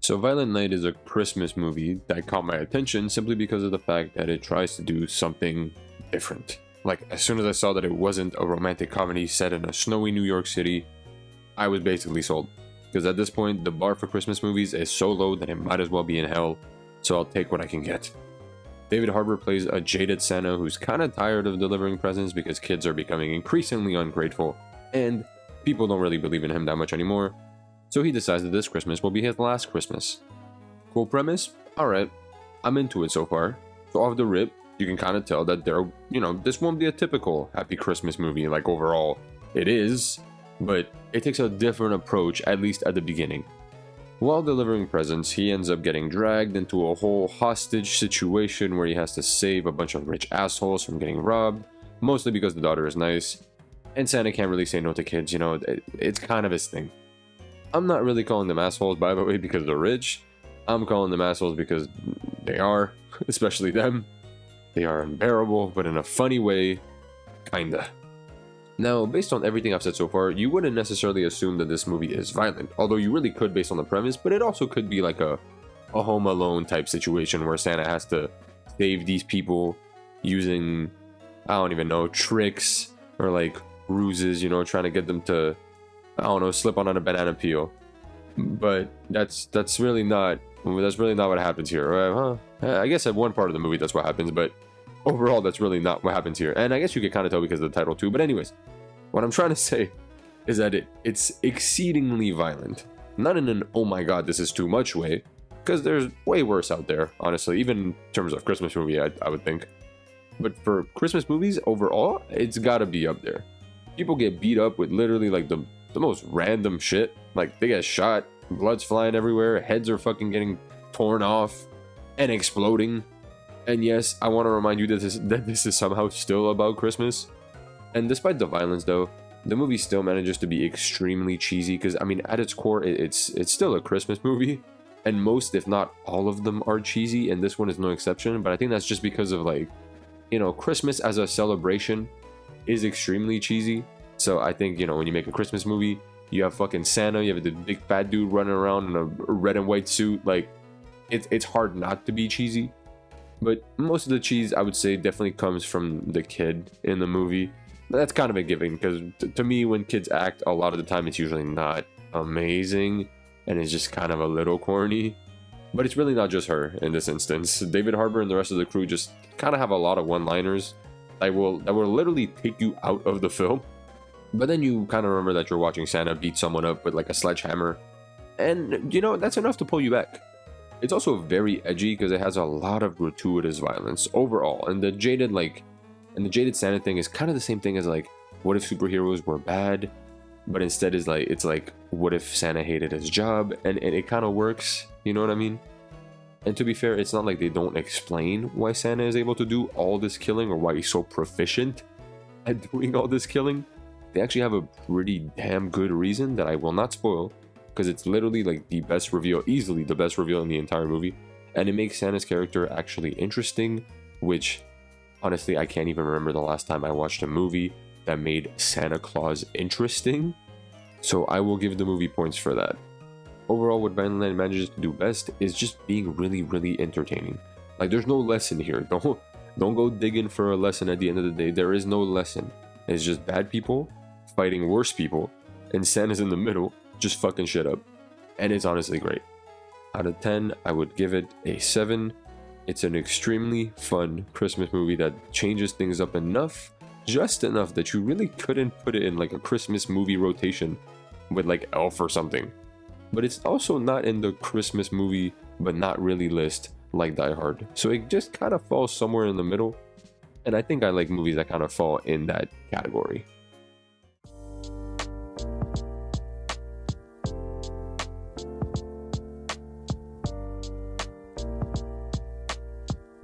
So Violent Night is a Christmas movie that caught my attention simply because of the fact that it tries to do something different. Like, as soon as I saw that it wasn't a romantic comedy set in a snowy New York City, I was basically sold. Because at this point, the bar for Christmas movies is so low that it might as well be in hell, so I'll take what I can get. David Harbour plays a jaded Santa who's kind of tired of delivering presents because kids are becoming increasingly ungrateful, and people don't really believe in him that much anymore. So he decides that this Christmas will be his last Christmas. Cool premise? Alright, I'm into it so far. So off the rip, you can kind of tell that this won't be a typical Happy Christmas movie. Like, overall, it is, but it takes a different approach, at least at the beginning. While delivering presents, he ends up getting dragged into a whole hostage situation where he has to save a bunch of rich assholes from getting robbed, mostly because the daughter is nice, and Santa can't really say no to kids, it's kind of his thing. I'm not really calling them assholes, by the way, because they're rich. I'm calling them assholes because they are, especially them. They are unbearable, but in a funny way, kinda. Now, based on everything I've said so far, you wouldn't necessarily assume that this movie is violent, although you really could based on the premise, but it also could be like a Home Alone type situation where Santa has to save these people using, I don't even know, tricks or like ruses, trying to get them to, I don't know, slip on a banana peel. But that's really not what happens here, right? Huh? I guess at one part of the movie that's what happens, but overall that's really not what happens here. And I guess you can kind of tell because of the title too. But anyways, what I'm trying to say is that it's exceedingly violent. Not in an oh my god this is too much way, because there's way worse out there, honestly, even in terms of Christmas movie, I would think. But for Christmas movies overall, it's gotta be up there. People get beat up with literally like the most random shit. Like, they get shot, blood's flying everywhere, heads are fucking getting torn off and exploding. And yes, I want to remind you that this is somehow still about Christmas. And despite the violence though, the movie still manages to be extremely cheesy, because I mean, at its core, it's still a Christmas movie, and most, if not all of them, are cheesy, and this one is no exception. But I think that's just because of, like, Christmas as a celebration is extremely cheesy. So I think, when you make a Christmas movie, you have fucking Santa, you have the big fat dude running around in a red and white suit, like, it's hard not to be cheesy. But most of the cheese, I would say, definitely comes from the kid in the movie. That's kind of a given, because to me, when kids act, a lot of the time it's usually not amazing, and it's just kind of a little corny. But it's really not just her in this instance. David Harbour and the rest of the crew just kind of have a lot of one-liners that will literally take you out of the film. But then you kind of remember that you're watching Santa beat someone up with like a sledgehammer, and that's enough to pull you back. It's also very edgy because it has a lot of gratuitous violence overall, and the jaded Santa thing is kind of the same thing as like, what if superheroes were bad? But instead it's like, what if Santa hated his job? And it kind of works, you know what I mean? And to be fair, it's not like they don't explain why Santa is able to do all this killing or why he's so proficient at doing all this killing. They actually have a pretty damn good reason that I will not spoil, because it's literally like the best reveal, easily the best reveal in the entire movie. And it makes Santa's character actually interesting, which honestly, I can't even remember the last time I watched a movie that made Santa Claus interesting. So I will give the movie points for that. Overall, what Violent Night manages to do best is just being really, really entertaining. Like, there's no lesson here. Don't go digging for a lesson at the end of the day. There is no lesson. It's just bad people fighting worse people, and Santa's in the middle just fucking shit up. And it's honestly great. Out of 10, I would give it a 7. It's an extremely fun Christmas movie that changes things up enough, just enough that you really couldn't put it in like a Christmas movie rotation with like Elf or something. But it's also not in the Christmas movie but not really list like Die Hard. So it just kind of falls somewhere in the middle. And I think I like movies that kind of fall in that category.